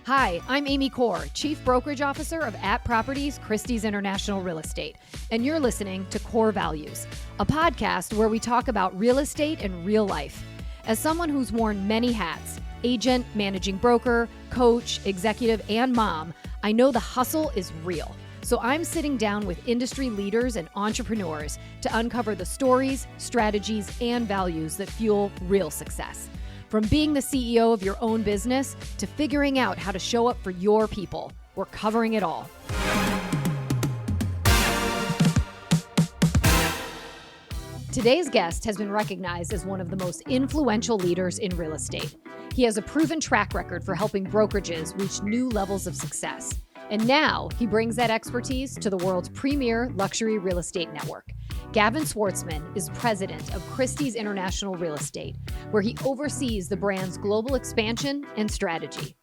Hi, I'm Amy Corr, Chief Brokerage Officer of @Properties Christie's International Real Estate, and you're listening to Core Values, a podcast where we talk about real estate and real life. As someone who's worn many hats, agent, managing broker, coach, executive, and mom, I know the hustle is real. So I'm sitting down with industry leaders and entrepreneurs to uncover the stories, strategies, and values that fuel real success. From being the CEO of your own business to figuring out how to show up for your people, we're covering it all. Today's guest has been recognized as one of the most influential leaders in real estate. He has a proven track record for helping brokerages reach new levels of success. And now he brings that expertise to the world's premier luxury real estate network. Gavin Swartzman is president of Christie's International Real Estate, where he oversees the brand's global expansion and strategy.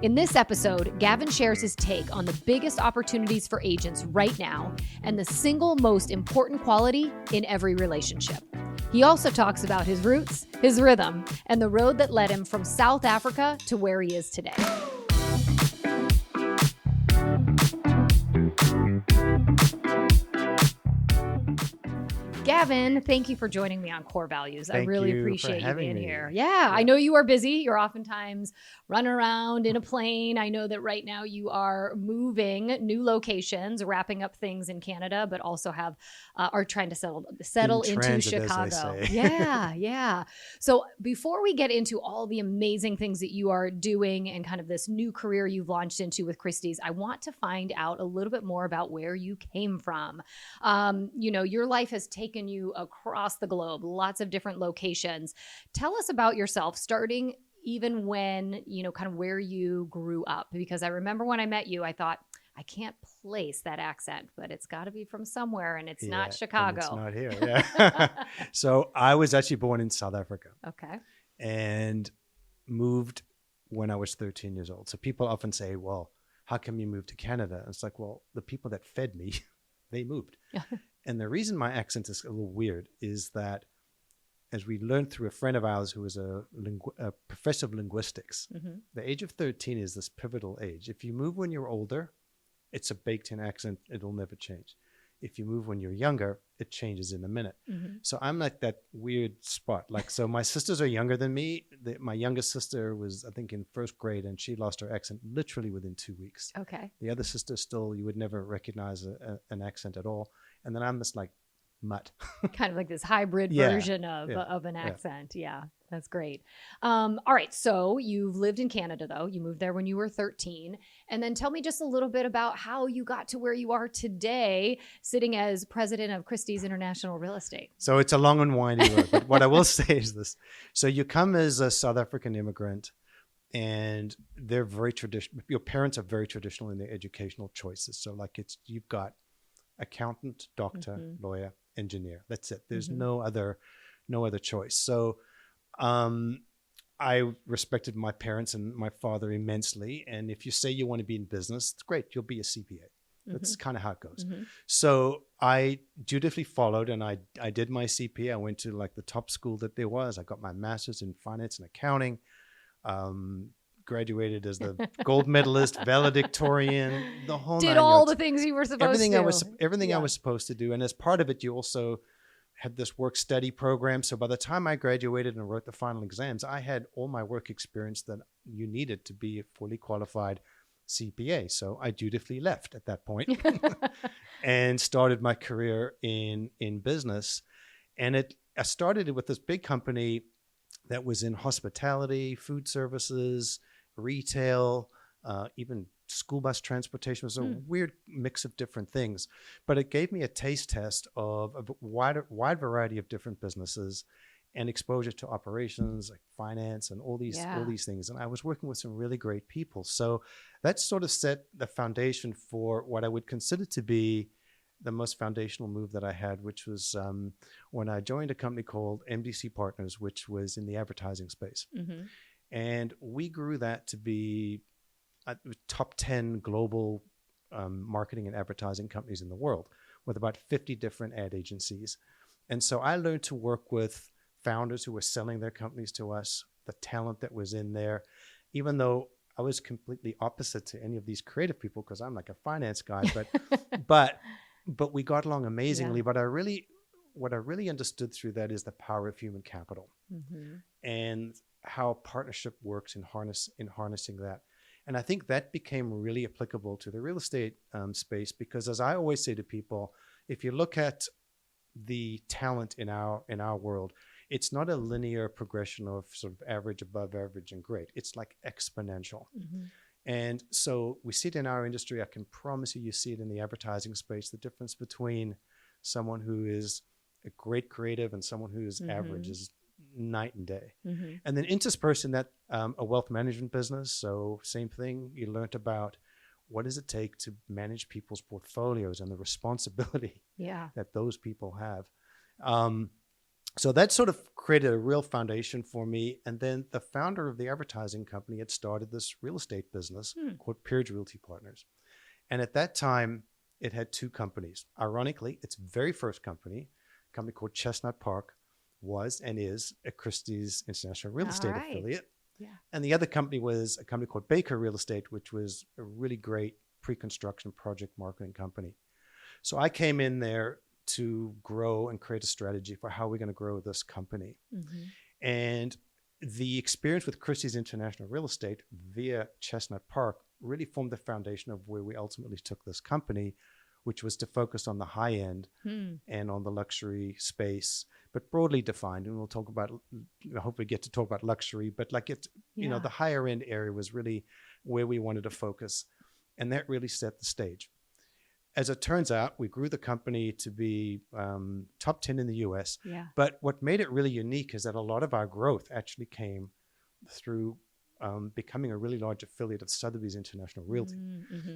In this episode, Gavin shares his take on the biggest opportunities for agents right now and the single most important quality in every relationship. He also talks about his roots, his rhythm, and the road that led him from South Africa to where he is today. Gavin, thank you for joining me on Core Values. I really appreciate you being here. Yeah, I know you are busy. You're oftentimes running around in a plane. I know that right now you are moving new locations, wrapping up things in Canada, but also are trying to settle into Chicago. Yeah. So before we get into all the amazing things that you are doing and kind of this new career you've launched into with Christie's, I want to find out a little bit more about where you came from. Your life has taken you across the globe, lots of different locations. Tell us about yourself, starting even when, kind of where you grew up, because I remember when I met you, I thought, I can't place that accent, but it's got to be from somewhere, and it's not Chicago. It's not here, yeah. So I was actually born in South Africa. Okay. And moved when I was 13 years old. So people often say, well, how come you moved to Canada? And it's like, well, the people that fed me, they moved. And the reason my accent is a little weird is that, as we learned through a friend of ours who was a professor of linguistics, the age of 13 is this pivotal age. If you move when you're older, it's a baked-in accent. It'll never change. If you move when you're younger, it changes in a minute. So I'm like that weird spot. So my sisters are younger than me. My youngest sister was, I think, in first grade, and she lost her accent literally within 2 weeks. Okay. The other sister still, you would never recognize an accent at all. And then I'm this mutt. Kind of like this hybrid version of an accent. Yeah, that's great. All right. So you've lived in Canada, though. You moved there when you were 13. And then tell me just a little bit about how you got to where you are today, sitting as president of Christie's International Real Estate. So it's a long and windy road. But what I will say is this. So you come as a South African immigrant, and they're very traditional. Your parents are very traditional in their educational choices. So you've got accountant, doctor, lawyer, engineer. That's it. There's no other choice. So I respected my parents and my father immensely. And if you say you want to be in business, it's great. You'll be a CPA. That's kind of how it goes. So I dutifully followed, and I did my CPA. I went to the top school that there was. I got my master's in finance and accounting. Graduated as the gold medalist, valedictorian, the whole did nine all yards. The things you were supposed to. I was supposed to do. And as part of it, you also had this work study program. So by the time I graduated and wrote the final exams, I had all my work experience that you needed to be a fully qualified CPA. So I dutifully left at that point and started my career in business. And I started it with this big company that was in hospitality, food services, retail, even school bus transportation. It was a weird mix of different things, but it gave me a taste test of a wide variety of different businesses and exposure to operations like finance and all these things. And I was working with some really great people. So that sort of set the foundation for what I would consider to be the most foundational move that I had, which was when I joined a company called MDC Partners, which was in the advertising space. And we grew that to be top 10 global marketing and advertising companies in the world with about 50 different ad agencies. And so I learned to work with founders who were selling their companies to us, the talent that was in there. Even though I was completely opposite to any of these creative people because I'm like a finance guy, but we got along amazingly. Yeah. What I really understood through that is the power of human capital and how partnership works in harnessing that. And I think that became really applicable to the real estate space, because as I always say to people, if you look at the talent in our world, it's not a linear progression of sort of average, above average, and great. It's like exponential. And so we see it in our industry. I can promise you see it in the advertising space, the difference between someone who is a great creative and someone who is average is night and day. And then interspersed in that a wealth management business. So same thing, you learned about what does it take to manage people's portfolios and the responsibility that those people have. So that sort of created a real foundation for me. And then the founder of the advertising company had started this real estate business called Peerage Realty Partners. And at that time, it had two companies. Ironically, its very first company, a company called Chestnut Park, was and is a Christie's International Real Estate affiliate. Yeah. And the other company was a company called Baker Real Estate, which was a really great pre-construction project marketing company. So I came in there to grow and create a strategy for how we're going to grow this company. And the experience with Christie's International Real Estate via Chestnut Park really formed the foundation of where we ultimately took this company, which was to focus on the high end and on the luxury space, but broadly defined. And we'll talk about, hopefully get to talk about luxury, but like it, you know, the higher end area was really where we wanted to focus. And that really set the stage. As it turns out, we grew the company to be top 10 in the US. Yeah. But what made it really unique is that a lot of our growth actually came through becoming a really large affiliate of Sotheby's International Realty.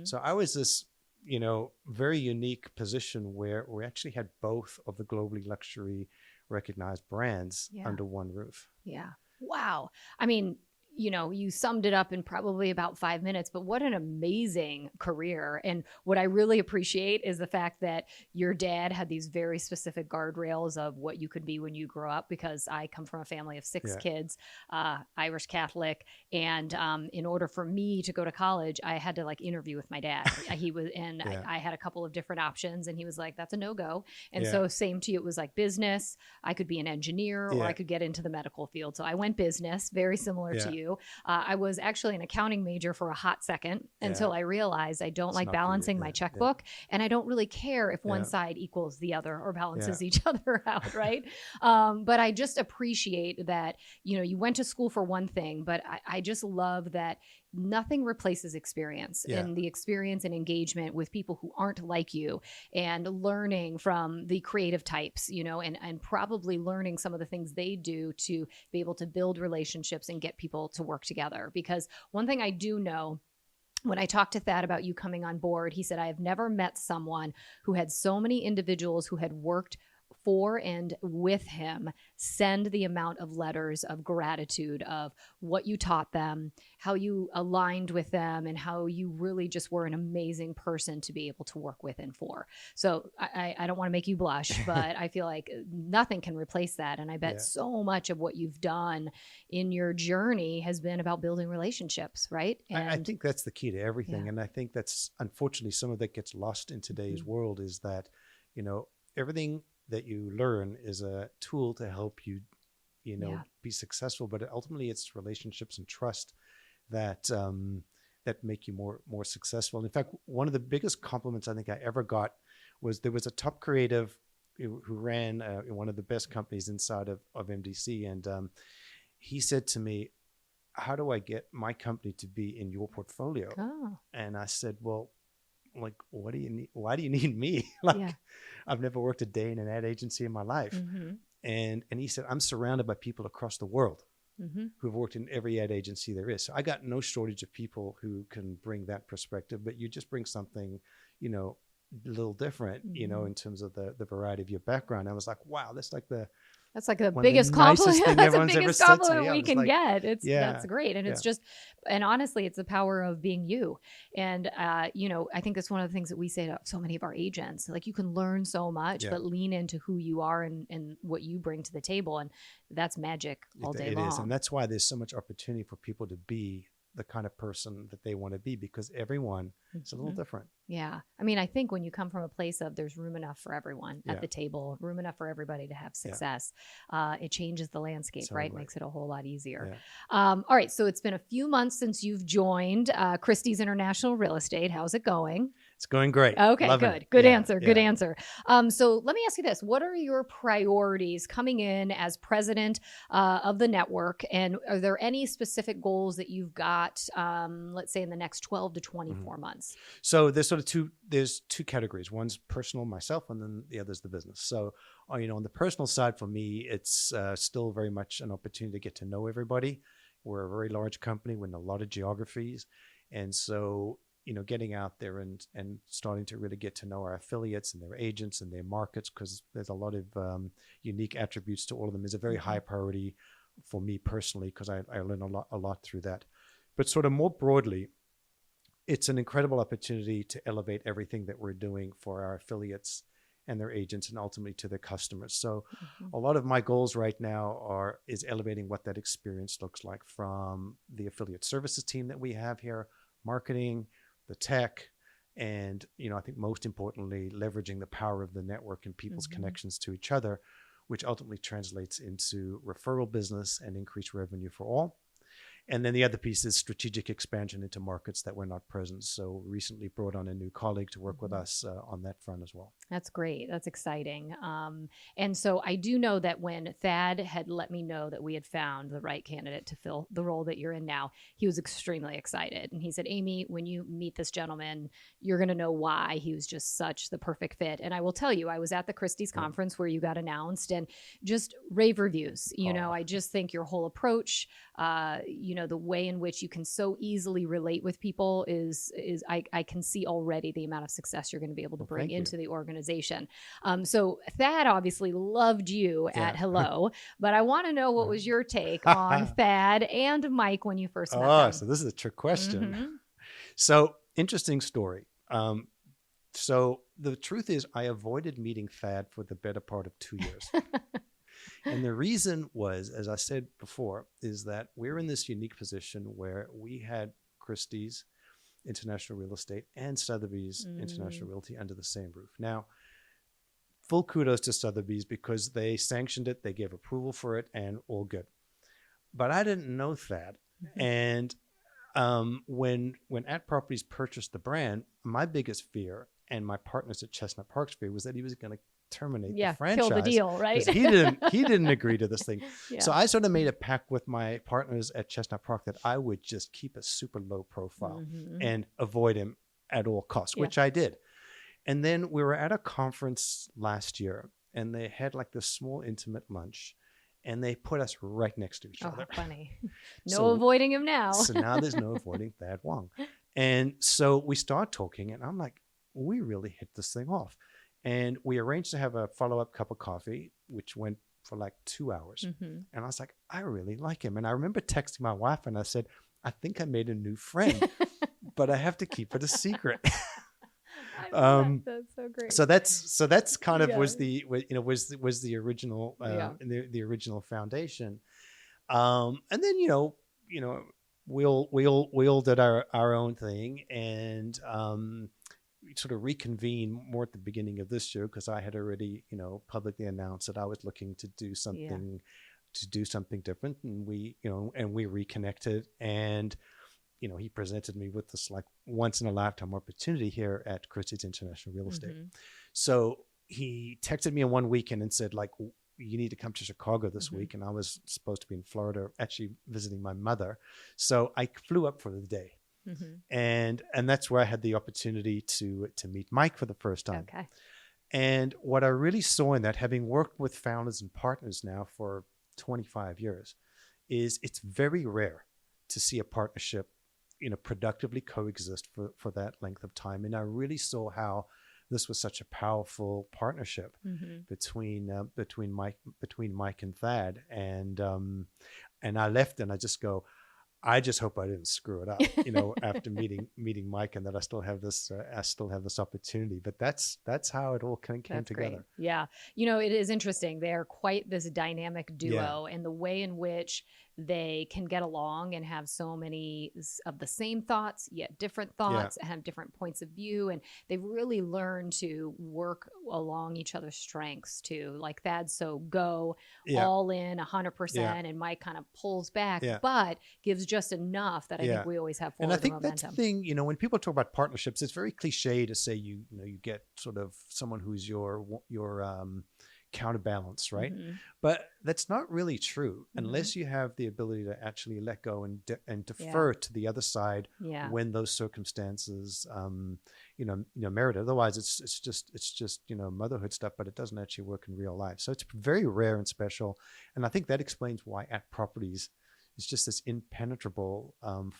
So I was this, you know, very unique position where we actually had both of the globally luxury recognized brands under one roof. Yeah. Wow. I mean, you know, you summed it up in probably about 5 minutes, but what an amazing career. And what I really appreciate is the fact that your dad had these very specific guardrails of what you could be when you grow up, because I come from a family of 6 kids, Irish Catholic. And in order for me to go to college, I had to like interview with my dad. He was, and I had a couple of different options, and he was like, that's a no-go. And so same to you, it was like business. I could be an engineer or I could get into the medical field. So I went business, very similar to you. I was actually an accounting major for a hot second until I realized I don't like balancing my checkbook, and I don't really care if one side equals the other or balances each other out, right? But I just appreciate that, you know, you went to school for one thing, but I just love that nothing replaces experience and the experience and engagement with people who aren't like you, and learning from the creative types, you know, and probably learning some of the things they do to be able to build relationships and get people to work together. Because one thing I do know, when I talked to Thad about you coming on board, he said, I have never met someone who had so many individuals who had worked for and with him send the amount of letters of gratitude of what you taught them, how you aligned with them, and how you really just were an amazing person to be able to work with and for. So I don't want to make you blush, but I feel like nothing can replace that. And I bet so much of what you've done in your journey has been about building relationships, right? And I think that's the key to everything. And I think that's unfortunately some of that gets lost in today's world, is that, you know, everything that you learn is a tool to help you, you know, be successful. But ultimately, it's relationships and trust that that make you more successful. In fact, one of the biggest compliments I think I ever got was there was a top creative who ran one of the best companies inside of MDC, and he said to me, "How do I get my company to be in your portfolio?" And I said, "Well, like, what do you need? Why do you need me? Like, I've never worked a day in an ad agency in my life." And he said, "I'm surrounded by people across the world who've worked in every ad agency there is. So I got no shortage of people who can bring that perspective, but you just bring something, you know, a little different, you know, in terms of the variety of your background." I was like, wow, that's like the biggest compliment. That's the biggest compliment we can get. That's great. And it's just, and honestly, it's the power of being you. And, you know, I think that's one of the things that we say to so many of our agents, like, you can learn so much, but lean into who you are and what you bring to the table. And that's magic all day long. It is. And that's why there's so much opportunity for people to be the kind of person that they want to be, because everyone is a little different. Yeah. I mean, I think when you come from a place of there's room enough for everyone at the table, room enough for everybody to have success, it changes the landscape, right? Makes it a whole lot easier. All right. So it's been a few months since you've joined Christie's International Real Estate. How's it going? It's going great. Okay, Loving good. it. Good answer. Good answer. So let me ask you this. What are your priorities coming in as president of the network? And are there any specific goals that you've got, let's say in the next 12 to 24 months? So there's sort of there's two categories. One's personal, myself, and then the other's the business. So, on the personal side for me, it's still very much an opportunity to get to know everybody. We're a very large company. We're in a lot of geographies. And so, getting out there and starting to really get to know our affiliates and their agents and their markets, because there's a lot of unique attributes to all of them, is a very high priority for me personally, because I learn a lot through that. But sort of more broadly, it's an incredible opportunity to elevate everything that we're doing for our affiliates and their agents and ultimately to their customers. So a lot of my goals right now is elevating what that experience looks like from the affiliate services team that we have here, marketing, the tech, and, I think most importantly, leveraging the power of the network and people's connections to each other, which ultimately translates into referral business and increased revenue for all. And then the other piece is strategic expansion into markets that were not present. So recently brought on a new colleague to work with us on that front as well. That's great. That's exciting. And so I do know that when Thad had let me know that we had found the right candidate to fill the role that you're in now, he was extremely excited. And he said, Amy, when you meet this gentleman, you're going to know why he was just such the perfect fit. And I will tell you, I was at the Christie's conference where you got announced, and just rave reviews. I just think your whole approach, the way in which you can so easily relate with people is I can see already the amount of success you're going to be able to bring into the organization. So Thad obviously loved you at Hello, but I want to know what was your take on Thad and Mike when you first met them? So this is a trick question. So interesting story. So the truth is I avoided meeting Thad for the better part of 2 years. And the reason was, as I said before, is that we're in this unique position where we had Christie's International Real Estate and Sotheby's International Realty under the same roof. Now, full kudos to Sotheby's because they sanctioned it, they gave approval for it, and all good. But I didn't know Thad. And when At Properties purchased the brand, my biggest fear and my partners at Chestnut Park's fear was that he was going to terminate the franchise. Kill the deal, right? He didn't agree to this thing. So I sort of made a pact with my partners at Chestnut Park that I would just keep a super low profile and avoid him at all costs, which I did. And then we were at a conference last year, and they had like this small intimate lunch, and they put us right next to each other. Funny. No avoiding him now. So now there's no avoiding Thad Wong. And so we start talking, and I'm like, we really hit this thing off. And we arranged to have a follow-up cup of coffee, which went for like 2 hours. And I was like, I really like him. And I remember texting my wife and I said, I think I made a new friend, but I have to keep it a secret. That's so great. So that's kind of was the original the original foundation. And then we all did our own thing, and sort of reconvene more at the beginning of this year because I had already, publicly announced that I was looking to do something different, and we reconnected, and he presented me with this like once in a lifetime opportunity here at Christie's International Real Estate. So he texted me in one weekend and said, like, you need to come to Chicago this week. And I was supposed to be in Florida, actually visiting my mother. So I flew up for the day. And that's where I had the opportunity to meet Mike for the first time. Okay. And what I really saw in that, having worked with founders and partners now for 25 years, is it's very rare to see a partnership, productively coexist for that length of time. And I really saw how this was such a powerful partnership between Mike and Thad. And I left and I just go, I just hope I didn't screw it up, after meeting Mike, and that I still have this opportunity. But that's how it all came together. Great. Yeah. It is interesting. They are quite this dynamic duo, and the way in which they can get along and have so many of the same thoughts, yet different thoughts, have different points of view. And they've really learned to work along each other's strengths too. Like Thad, so go all in 100%, and Mike kind of pulls back, but gives just enough that I think we always have forward and I think momentum. That's the thing, you know, when people talk about partnerships, it's very cliche to say you get sort of someone who's your counterbalance, right? But that's not really true unless you have the ability to actually let go and defer to the other side when those circumstances merit it. Otherwise it's just motherhood stuff, but it doesn't actually work in real life. So it's very rare and special, and I think that explains why At Properties is just this impenetrable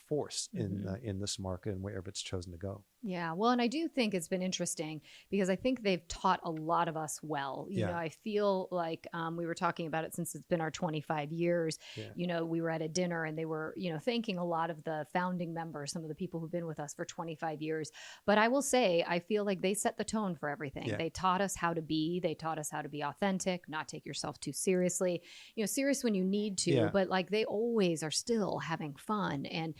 force in this market and wherever it's chosen to go. Yeah, well, and I do think it's been interesting because I think they've taught a lot of us well. You know, I feel like we were talking about it since it's been our 25 years. You know, we were at a dinner and they were, thanking a lot of the founding members, some of the people who've been with us for 25 years. But I will say, I feel like they set the tone for everything. They taught us how to be. They taught us how to be authentic, not take yourself too seriously. Serious when you need to, but like they always are still having fun, and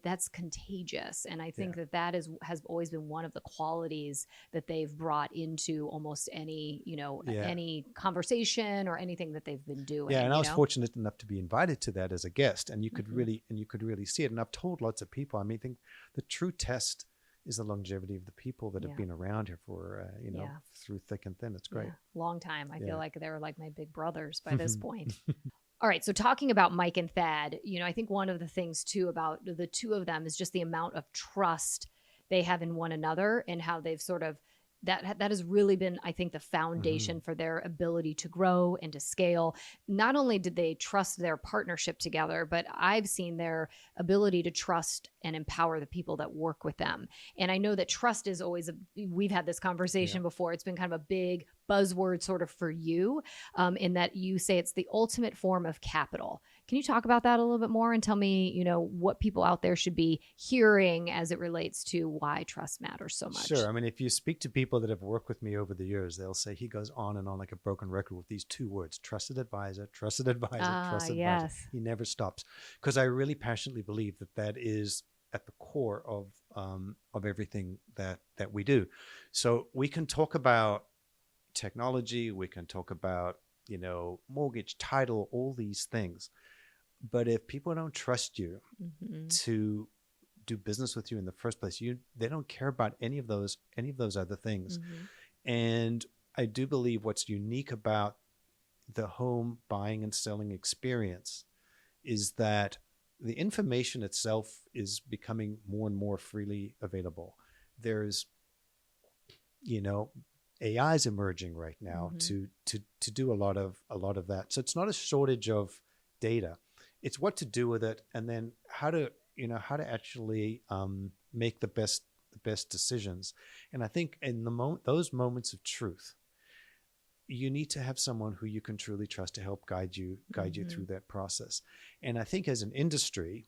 that's contagious. And I think that has always been one of the qualities that they've brought into almost any any conversation or anything that they've been doing. And I was fortunate enough to be invited to that as a guest, and you could really see it. And I've told lots of people, I mean, I think the true test is the longevity of the people that have been around here for through thick and thin. It's great. Long time. I feel like they're like my big brothers by this point. All right. So talking about Mike and Thad, I think one of the things too about the two of them is just the amount of trust they have in one another, and how they've sort of, that has really been, I think, the foundation for their ability to grow and to scale. Not only did they trust their partnership together, but I've seen their ability to trust and empower the people that work with them. And I know that trust is always, we've had this conversation before. It's been kind of a big buzzword sort of for you, in that you say it's the ultimate form of capital. Can you talk about that a little bit more and tell me, what people out there should be hearing as it relates to why trust matters so much? Sure. I mean, if you speak to people that have worked with me over the years, they'll say he goes on and on like a broken record with these two words: trusted advisor, trusted advisor, trusted advisor. He never stops, because I really passionately believe that is at the core of everything that we do. So we can talk about technology, we can talk about, mortgage, title, all these things. But if people don't trust you to do business with you in the first place, they don't care about any of those other things. And I do believe what's unique about the home buying and selling experience is that the information itself is becoming more and more freely available. There's, AI is emerging right now to do a lot of that. So it's not a shortage of data. It's what to do with it, and then how to actually make the best decisions. And I think in those moments of truth, you need to have someone who you can truly trust to help guide you through that process. And I think as an industry,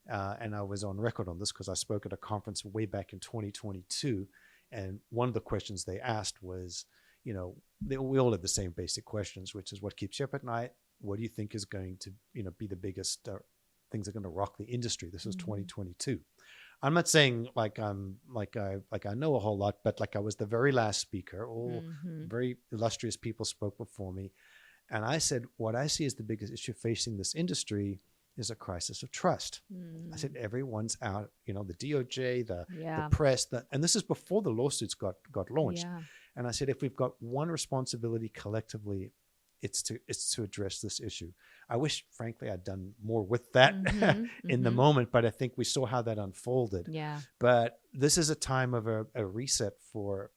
and I was on record on this because I spoke at a conference way back in 2022, and one of the questions they asked was, we all have the same basic questions, which is what keeps you up at night? What do you think is going to, be the biggest things that are going to rock the industry? This is 2022. I'm not saying I know a whole lot, but like I was the very last speaker. All very illustrious people spoke before me, and I said, what I see as the biggest issue facing this industry is a crisis of trust. I said, everyone's out, the DOJ, the press, and this is before the lawsuits got launched. And I said, if we've got one responsibility collectively, it's to address this issue. I wish, frankly, I'd done more with that in the moment, but I think we saw how that unfolded. Yeah. But this is a time of a reset for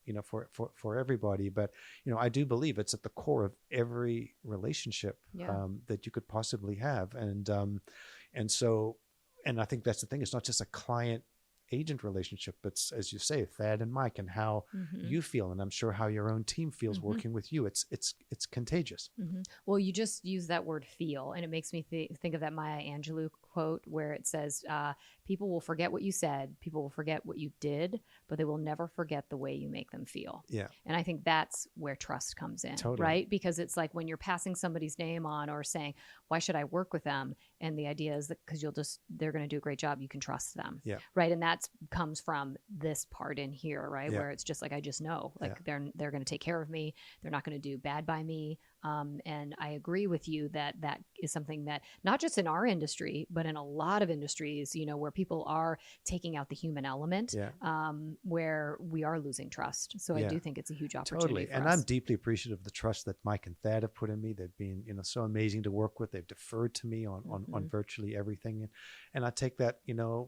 everybody. But I do believe it's at the core of every relationship that you could possibly have, and I think that's the thing. It's not just a client agent relationship, but as you say, Thad and Mike, and how you feel, and I'm sure how your own team feels working with you. It's contagious. Well, you just use that word "feel," and it makes me think of that Maya Angelou quote where it says, "People will forget what you said, people will forget what you did, but they will never forget the way you make them feel." Yeah, and I think that's where trust comes in, right? Because it's like when you're passing somebody's name on or saying, "Why should I work with them?" And the idea is that because they're going to do a great job, you can trust them. Yeah. Right. And that comes from this part in here, right? Yeah. Where it's just like, I just know, like they're going to take care of me. They're not going to do bad by me. And I agree with you that is something that not just in our industry, but in a lot of industries, where people are taking out the human element, where we are losing trust. So I do think it's a huge opportunity. Totally. And I'm deeply appreciative of the trust that Mike and Thad have put in me. They've been, so amazing to work with. They've deferred to me on virtually everything. And I take that,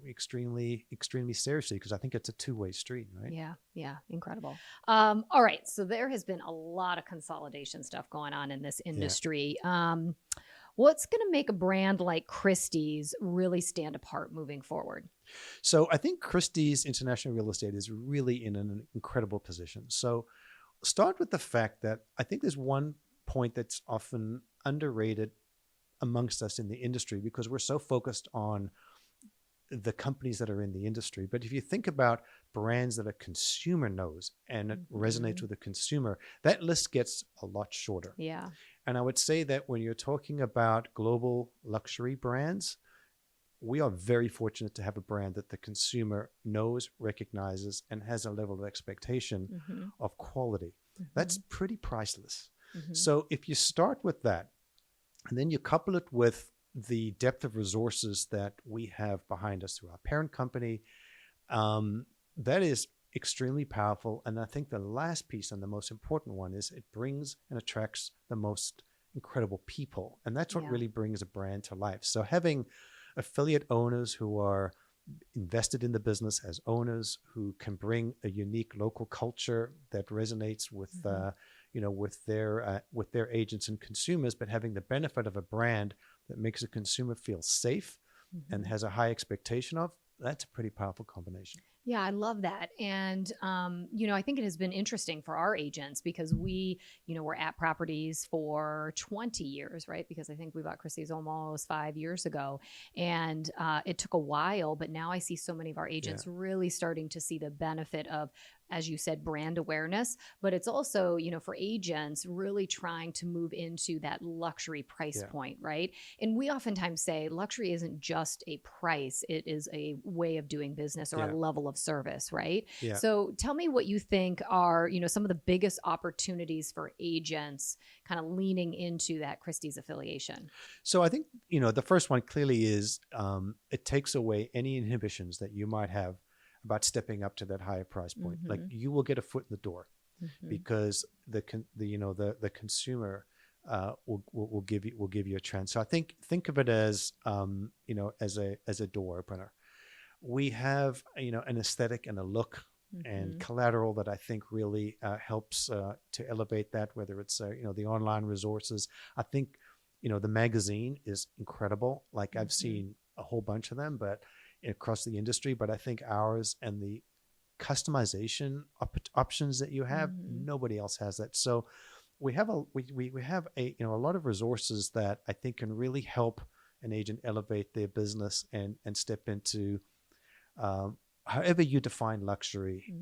extremely, extremely seriously, because I think it's a two-way street, right? Yeah. Yeah. Incredible. All right. So there has been a lot of consolidation stuff going on in this industry. What's going to make a brand like Christie's really stand apart moving forward? So I think Christie's International Real Estate is really in an incredible position. So start with the fact that I think there's one point that's often underrated amongst us in the industry, because we're so focused on the companies that are in the industry. But if you think about brands that a consumer knows and it resonates with the consumer, that list gets a lot shorter. Yeah. And I would say that when you're talking about global luxury brands, we are very fortunate to have a brand that the consumer knows, recognizes, and has a level of expectation of quality. That's pretty priceless. So if you start with that, and then you couple it with the depth of resources that we have behind us through our parent company, that is extremely powerful. And I think the last piece, and the most important one, is it brings and attracts the most incredible people. And that's what really brings a brand to life. So having affiliate owners who are invested in the business as owners, who can bring a unique local culture that resonates with with their agents and consumers, but having the benefit of a brand that makes a consumer feel safe and has a high expectation of, that's a pretty powerful combination. Yeah, I love that. And, I think it has been interesting for our agents because we, were at properties for 20 years, right? Because I think we bought Christie's almost 5 years ago. And it took a while, but now I see so many of our agents really starting to see the benefit of, as you said, brand awareness, but it's also, for agents really trying to move into that luxury price point, right? And we oftentimes say luxury isn't just a price, it is a way of doing business or a level of service, right? Yeah. So tell me what you think are, some of the biggest opportunities for agents kind of leaning into that Christie's affiliation. So I think, the first one clearly is it takes away any inhibitions that you might have about stepping up to that higher price point. Like you will get a foot in the door because the consumer will give you a chance. So I think of it as as a door opener. We have an aesthetic and a look and collateral that I think really helps to elevate that. Whether it's the online resources, I think the magazine is incredible. Like I've seen a whole bunch of them, but across the industry, but I think ours and the customization options that you have, nobody else has that. So we have a lot of resources that I think can really help an agent elevate their business and step into however you define luxury.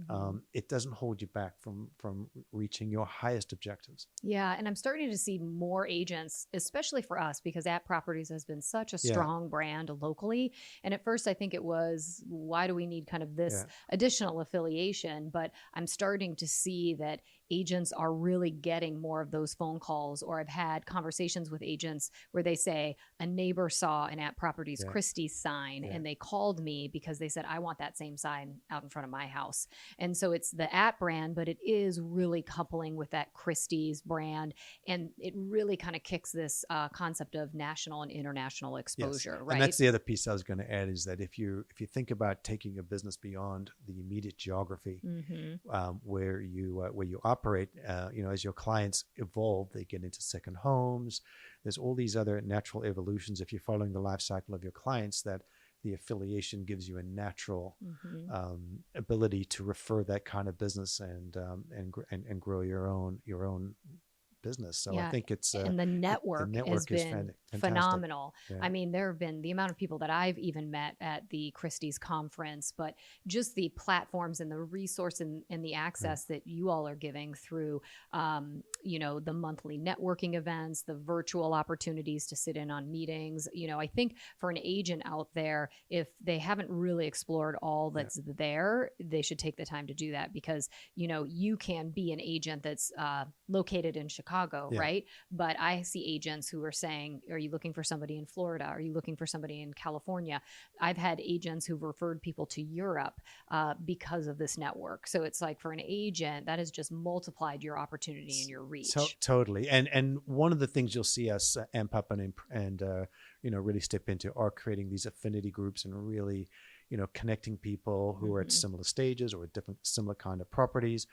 It doesn't hold you back from reaching your highest objectives. Yeah. And I'm starting to see more agents, especially for us, because At Properties has been such a strong brand locally. And at first I think it was, why do we need kind of this additional affiliation? But I'm starting to see that agents are really getting more of those phone calls, or I've had conversations with agents where they say a neighbor saw an At Properties Christie sign and they called me because they said, I want that same sign out in front of my house. And so it's the At brand, but it is really coupling with that Christie's brand. And it really kind of kicks this concept of national and international exposure, right? And that's the other piece I was going to add, is that if you think about taking a business beyond the immediate geography, where you operate, as your clients evolve, they get into second homes. There's all these other natural evolutions. If you're following the life cycle of your clients, that the affiliation gives you a natural ability to refer that kind of business and grow your own business. So I think it's and the network has been phenomenal. Yeah. I mean, there have been the amount of people that I've even met at the Christie's conference, but just the platforms and the resource and the access that you all are giving through, the monthly networking events, the virtual opportunities to sit in on meetings. I think for an agent out there, if they haven't really explored all that's there, they should take the time to do that, because, you can be an agent that's located in Chicago, right? But I see agents who are saying, are you looking for somebody in Florida? Are you looking for somebody in California? I've had agents who've referred people to Europe because of this network. So it's like, for an agent, that has just multiplied your opportunity and your reach. Totally. And one of the things you'll see us amp up and really step into are creating these affinity groups and really, connecting people who are at similar stages or at similar kind of properties.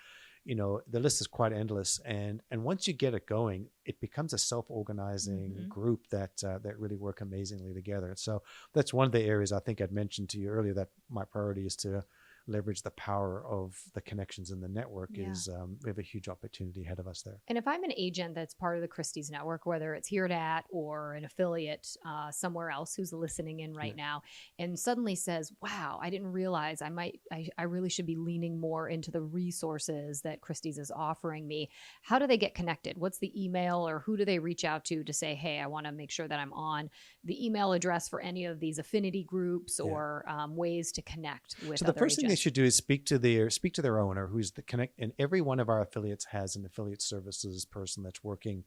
The list is quite endless. And once you get it going, it becomes a self-organizing group that really work amazingly together. So that's one of the areas I think I'd mentioned to you earlier, that my priority is to leverage the power of the connections in the network. We have a huge opportunity ahead of us there. And if I'm an agent that's part of the Christie's network, whether it's here at or an affiliate somewhere else who's listening in right now, and suddenly says, wow, I didn't realize I really should be leaning more into the resources that Christie's is offering me. How do they get connected? What's the email, or who do they reach out to say, hey, I want to make sure that I'm on the email address for any of these affinity groups or ways to connect with other agents? Thing they should do is speak to their owner, who's the connect. And every one of our affiliates has an affiliate services person that's working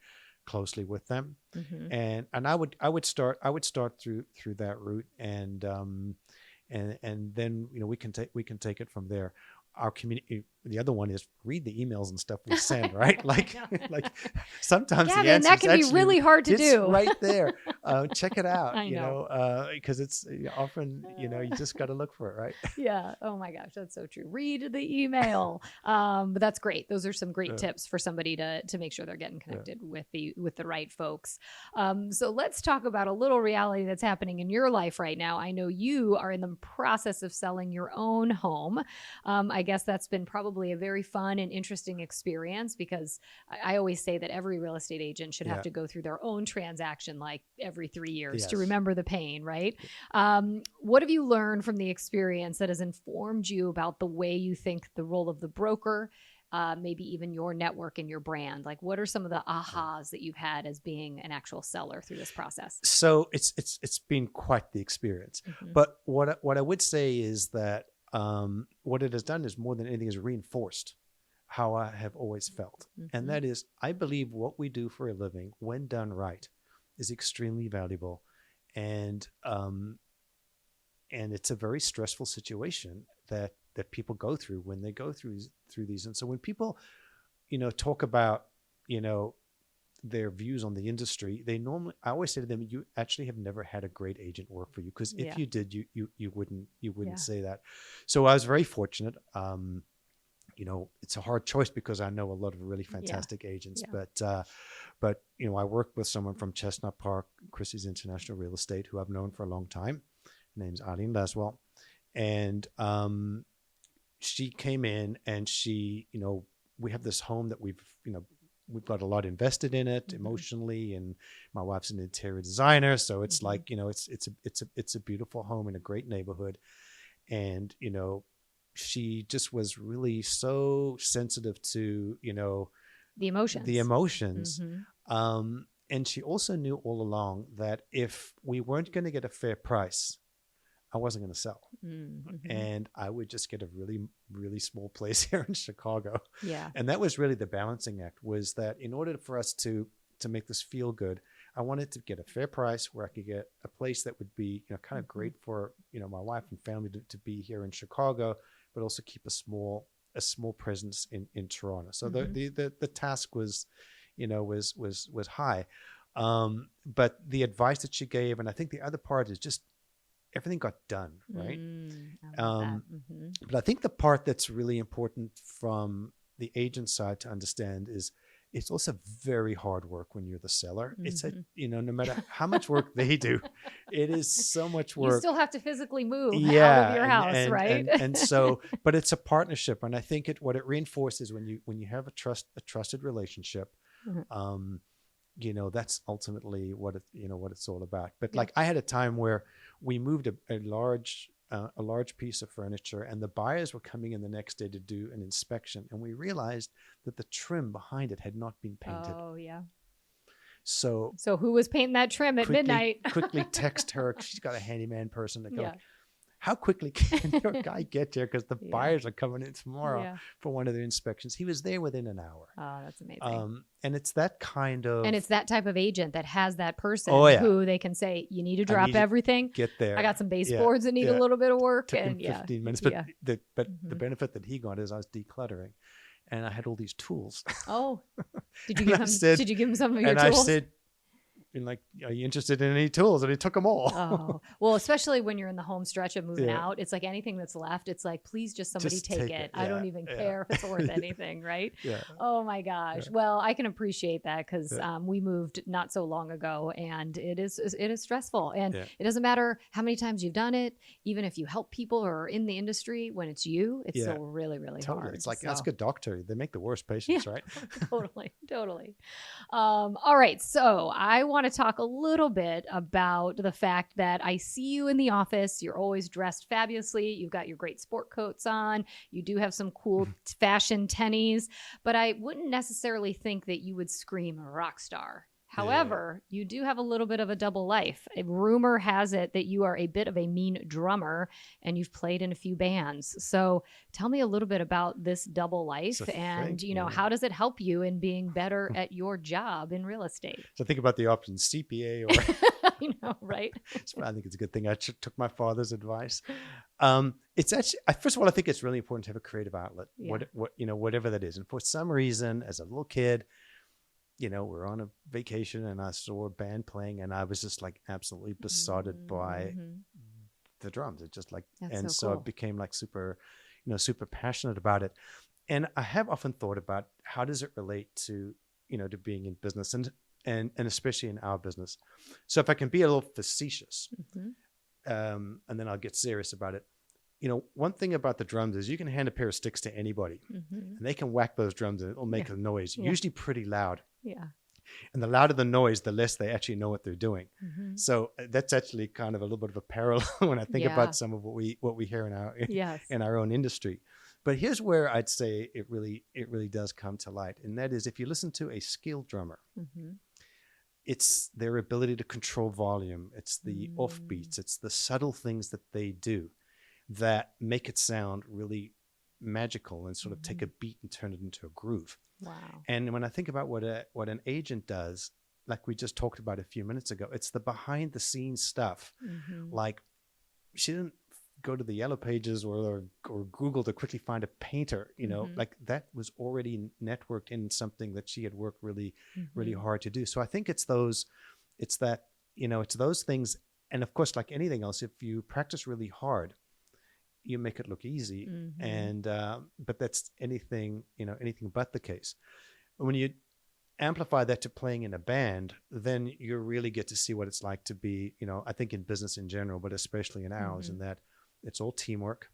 closely with them. And I would start through that route, and then we can take it from there. Our community. The other one is read the emails and stuff we send, right? Like sometimes Gavin, the answer that can be really hard to do. Right there. Check it out. Because it's often, you just got to look for it, right? Yeah. Oh my gosh, that's so true. Read the email. But that's great. Those are some great tips for somebody to make sure they're getting connected with the right folks. So let's talk about a little reality that's happening in your life right now. I know you are in the process of selling your own home. I guess that's been probably a very fun and interesting experience, because I always say that every real estate agent should have to go through their own transaction like every 3 years to remember the pain, right? What have you learned from the experience that has informed you about the way you think the role of the broker, maybe even your network and your brand? Like, what are some of the ahas that you've had as being an actual seller through this process? So it's been quite the experience. But what I would say is that what it has done is, more than anything, is reinforced how I have always felt. And that is, I believe what we do for a living, when done right, is extremely valuable. And it's a very stressful situation that people go through when they go through these. And so when people, talk about, their views on the industry, I always say to them, you actually have never had a great agent work for you, because if you did, you wouldn't say that. So I was very fortunate. It's a hard choice, because I know a lot of really fantastic agents, but I worked with someone from Chestnut Park, Christie's International Real Estate, who I've known for a long time. Her name's Arlene Laswell. And she came in, and she, we have this home that we've we've got a lot invested in it emotionally, and my wife's an interior designer, so it's like, it's a beautiful home in a great neighborhood. And she just was really so sensitive to the emotions. And she also knew all along that if we weren't going to get a fair price, I wasn't going to sell. And I would just get a really, really small place here in Chicago. And that was really the balancing act, was that in order for us to make this feel good, I wanted to get a fair price where I could get a place that would be, kind of great for, my wife and family to be here in Chicago, but also keep a small presence in Toronto. So the task was, was high. But the advice that she gave, and I think the other part is just, everything got done, right? But I think the part that's really important from the agent side to understand is, it's also very hard work when you're the seller. It's no matter how much work they do, it is so much work. You still have to physically move out of your house, right? And so, but it's a partnership. And I think what it reinforces when you have a trusted relationship, That's ultimately what it's all about. But like I had a time where we moved a large piece of furniture, and the buyers were coming in the next day to do an inspection, and we realized that the trim behind it had not been painted. Oh yeah. So who was painting that trim at midnight? Quickly text her. She's got a handyman person to go. How quickly can your guy get there? Because the buyers are coming in tomorrow for one of their inspections. He was there within an hour. Oh, that's amazing. And it's that kind of... And it's that type of agent that has that person who they can say, you need to drop everything. Get there. I got some baseboards that need a little bit of work. Took him 15 minutes. But the benefit that he got is I was decluttering. And I had all these tools. Oh. Did you give him some of your tools? And I said, are you interested in any tools? And he took them all. Oh, well, especially when you're in the home stretch of moving out, it's like anything that's left. It's like, please just somebody take it. I don't even care if it's worth anything. Right. Yeah. Oh my gosh. Yeah. Well, I can appreciate that because we moved not so long ago, and it is stressful, and it doesn't matter how many times you've done it. Even if you help people or are in the industry, when it's you, it's still really, really hard. It's like, ask a doctor. They make the worst patients, right? Totally. All right. So I want to talk a little bit about the fact that I see you in the office. You're always dressed fabulously. You've got your great sport coats on. You do have some cool fashion tennies, but I wouldn't necessarily think that you would scream a rock star. However, you do have a little bit of a double life. A rumor has it that you are a bit of a mean drummer, and you've played in a few bands. So tell me a little bit about this double life, and how does it help you in being better at your job in real estate? So think about the options, CPA or... I know, right? I think it's a good thing I took my father's advice. It's actually, first of all, I think it's really important to have a creative outlet, whatever that is. And for some reason, as a little kid, we're on a vacation and I saw a band playing and I was just like absolutely besotted by the drums. It just like, so it became like super passionate about it. And I have often thought about how does it relate to, to being in business and especially in our business. So if I can be a little facetious, and then I'll get serious about it. One thing about the drums is you can hand a pair of sticks to anybody and they can whack those drums and it'll make a noise, usually pretty loud. Yeah. And the louder the noise, the less they actually know what they're doing. So that's actually kind of a little bit of a parallel when I think about some of what we hear in our own industry. But here's where I'd say it really does come to light. And that is if you listen to a skilled drummer, it's their ability to control volume. It's the offbeats. It's the subtle things that they do that make it sound really magical and sort of take a beat and turn it into a groove. Wow. And when I think about what an agent does, like we just talked about a few minutes ago, it's the behind the scenes stuff. Like she didn't go to the Yellow Pages or Google to quickly find a painter, like that was already networked in something that she had worked really hard to do. So I think it's those things. And of course, like anything else, if you practice really hard, you make it look easy. And but that's anything but the case. When you amplify that to playing in a band, then you really get to see what it's like to be, I think in business in general, but especially in ours, in that it's all teamwork.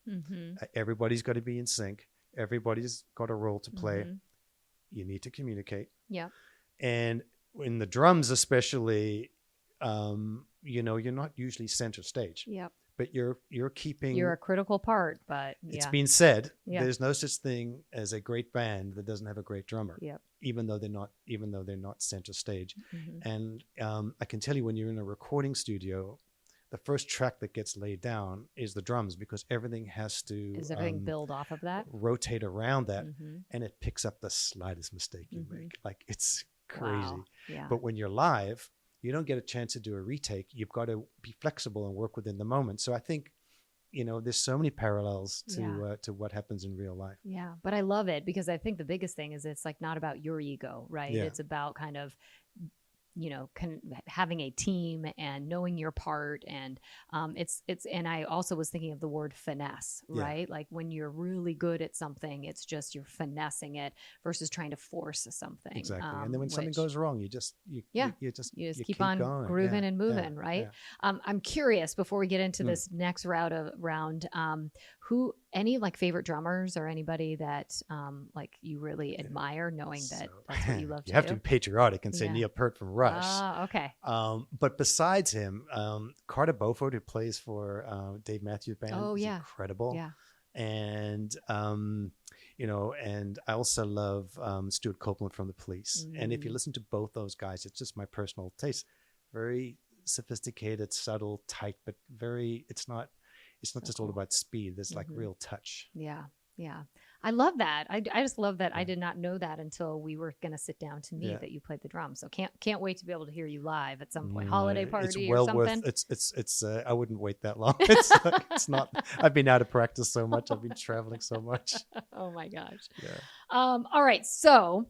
Everybody's got to be in sync. Everybody's got a role to play. You need to communicate. Yeah. And in the drums especially, you're not usually center stage. Yep. But you're a critical part, but it's been said, there's no such thing as a great band that doesn't have a great drummer, even though they're not center stage. And I can tell you when you're in a recording studio, the first track that gets laid down is the drums because everything has to build off of that, rotate around that, and it picks up the slightest mistake you make. Like it's crazy. Wow. Yeah. But when you're live, you don't get a chance to do a retake. You've got to be flexible and work within the moment. So I think, there's so many parallels to what happens in real life. Yeah, but I love it because I think the biggest thing is it's like not about your ego, right? Yeah. It's about kind of having a team and knowing your part. And and I also was thinking of the word finesse, right? Like when you're really good at something, it's just you're finessing it versus trying to force something. Exactly. And then when something goes wrong, you just keep on going. Grooving and moving, right? Yeah. I'm curious before we get into this next round, who Any like favorite drummers or anybody that like you really admire, knowing that that's what you love to do? You have to be patriotic and say Neil Peart from Rush. Okay. But besides him, Carter Beauford, who plays for Dave Matthews Band, is incredible. Yeah. And and I also love Stuart Copeland from The Police. And if you listen to both those guys, it's just my personal taste. Very sophisticated, subtle, tight, but it's not just all about speed. There's like real touch. Yeah. I love that. I just love that. I did not know that until we were going to sit down to meet that you played the drums. So can't wait to be able to hear you live at some point. Holiday party or something. It's I wouldn't wait that long. It's not. I've been out of practice so much. I've been traveling so much. Oh my gosh. Yeah. All right. So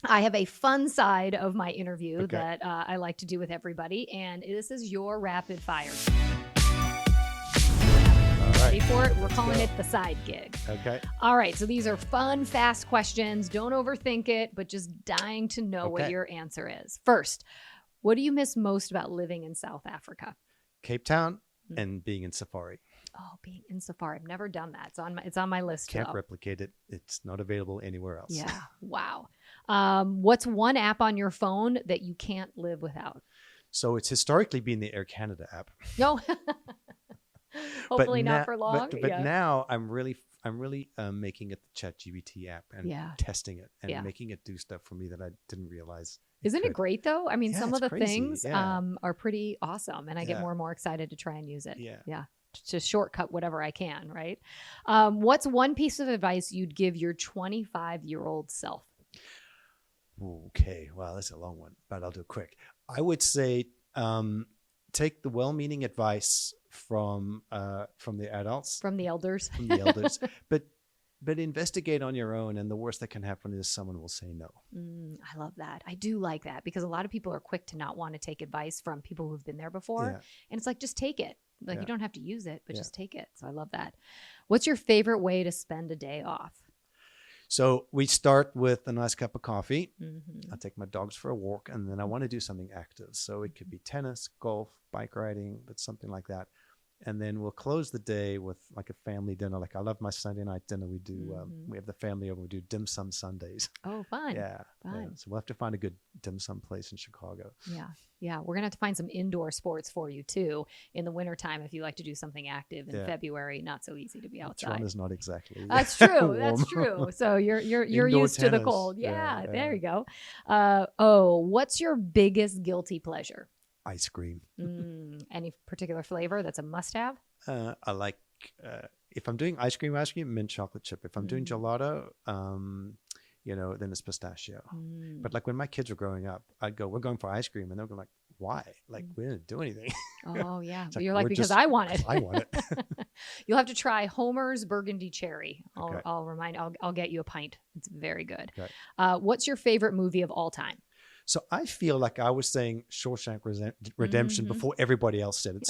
I have a fun side of my interview that I like to do with everybody, and this is your rapid fire. Ready for it? We're calling it the side gig. Okay. All right. So these are fun, fast questions. Don't overthink it, but just dying to know what your answer is. First, what do you miss most about living in South Africa? Cape Town and being in safari. Oh, being in safari. I've never done that. It's on my list. Can't replicate it. It's not available anywhere else. Yeah. Wow. What's one app on your phone that you can't live without? So it's historically been the Air Canada app. No. Hopefully not for long. But now I'm really making it the ChatGPT app and testing it and making it do stuff for me that I didn't realize. Isn't it great though? I mean, some of the things are pretty awesome, and I get more and more excited to try and use it. Yeah. To shortcut whatever I can, right? What's one piece of advice you'd give your 25-year-old self? Okay, well, that's a long one, but I'll do it quick. I would say take the well-meaning advice from the adults, from the elders, but investigate on your own. And the worst that can happen is someone will say no. I love that. I do like that, because a lot of people are quick to not want to take advice from people who've been there before, and it's like, just take it. Like you don't have to use it, but just take it. So I love that. What's your favorite way to spend a day off? So we start with a nice cup of coffee. I take my dogs for a walk, and then I want to do something active. So it could be tennis, golf, bike riding, but something like that. And then we'll close the day with like a family dinner. Like I love my Sunday night dinner. We do, we have the family over. We do dim sum Sundays. Oh, fun. Yeah. So we'll have to find a good dim sum place in Chicago. Yeah. We're going to have to find some indoor sports for you too in the wintertime. If you like to do something active in February, not so easy to be outside. Toronto's not exactly. That's true. That's true. So you're used to the cold. Yeah. There you go. What's your biggest guilty pleasure? Ice cream. Any particular flavor that's a must-have? I like if I'm doing ice cream, mint chocolate chip. If I'm doing gelato, then it's pistachio. But like when my kids were growing up, I'd go, "We're going for ice cream," and they'll go like, "Why? Like we didn't do anything." Oh yeah, but you're like, because I want it. I want it. You'll have to try Homer's Burgundy Cherry. I'll get you a pint. It's very good. Okay. What's your favorite movie of all time? So I feel like I was saying Shawshank Redemption before everybody else said it.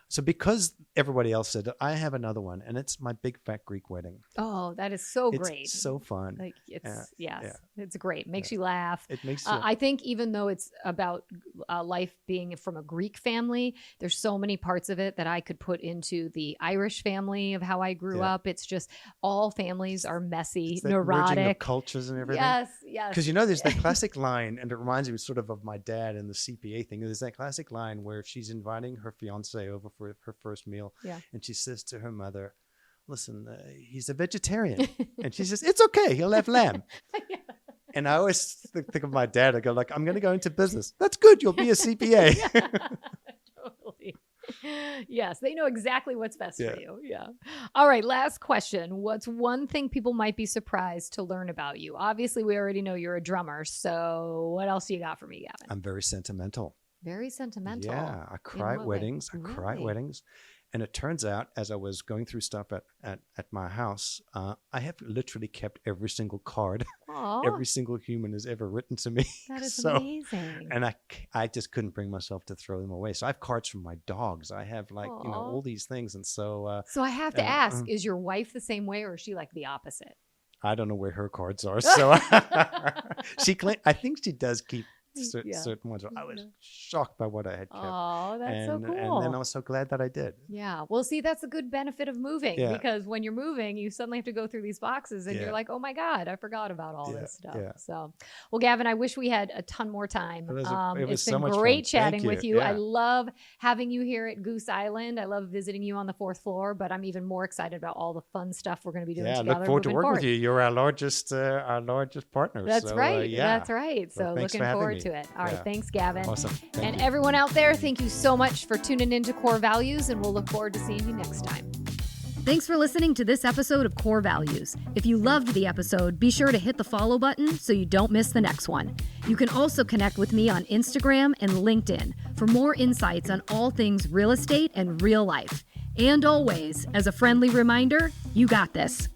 So because everybody else said it, I have another one, and it's My Big Fat Greek Wedding. Oh, that is so great. It's so fun. Like it's great. Makes you laugh. It makes you. I think even though it's about life being from a Greek family, there's so many parts of it that I could put into the Irish family of how I grew up. It's just all families are messy, it's that neurotic. Merging of cultures and everything. Yes. Because there's that classic line, and it reminds me sort of my dad and the CPA thing. There's that classic line where she's inviting her fiance over for her first meal, and she says to her mother, "Listen, he's a vegetarian," and she says, "It's okay, he'll have lamb." And I always think of my dad. I go like, "I'm going to go into business." That's good. You'll be a CPA. Totally. Yes, they know exactly what's best for you. Yeah. All right. Last question. What's one thing people might be surprised to learn about you? Obviously, we already know you're a drummer. So what else you got for me, Gavin? I'm very sentimental. Very sentimental. Yeah. I cry at weddings. Cry at weddings. And it turns out, as I was going through stuff at my house, I have literally kept every single card every single human has ever written to me. That is amazing. And I just couldn't bring myself to throw them away. So I have cards from my dogs. I have all these things. And so... so I have to ask, is your wife the same way, or is she like the opposite? I don't know where her cards are. So I think she does keep certain ones. I was shocked by what I had kept. Oh, that's so cool. And then I was so glad that I did. Yeah. Well, see, that's a good benefit of moving because when you're moving, you suddenly have to go through these boxes and you're like, oh my God, I forgot about all this stuff. Yeah. So, well, Gavin, I wish we had a ton more time. It's been great chatting with you. I love having you here at Goose Island. I love visiting you on the 4th floor, but I'm even more excited about all the fun stuff we're going to be doing together. I look forward to working with you. You're our largest partner. That's right. That's right. So looking forward to it. All right. Thanks, Gavin. Awesome. And everyone out there, thank you so much for tuning into Core Values, and we'll look forward to seeing you next time. Thanks for listening to this episode of Core Values. If you loved the episode, be sure to hit the follow button so you don't miss the next one. You can also connect with me on Instagram and LinkedIn for more insights on all things real estate and real life. And always, as a friendly reminder, you got this.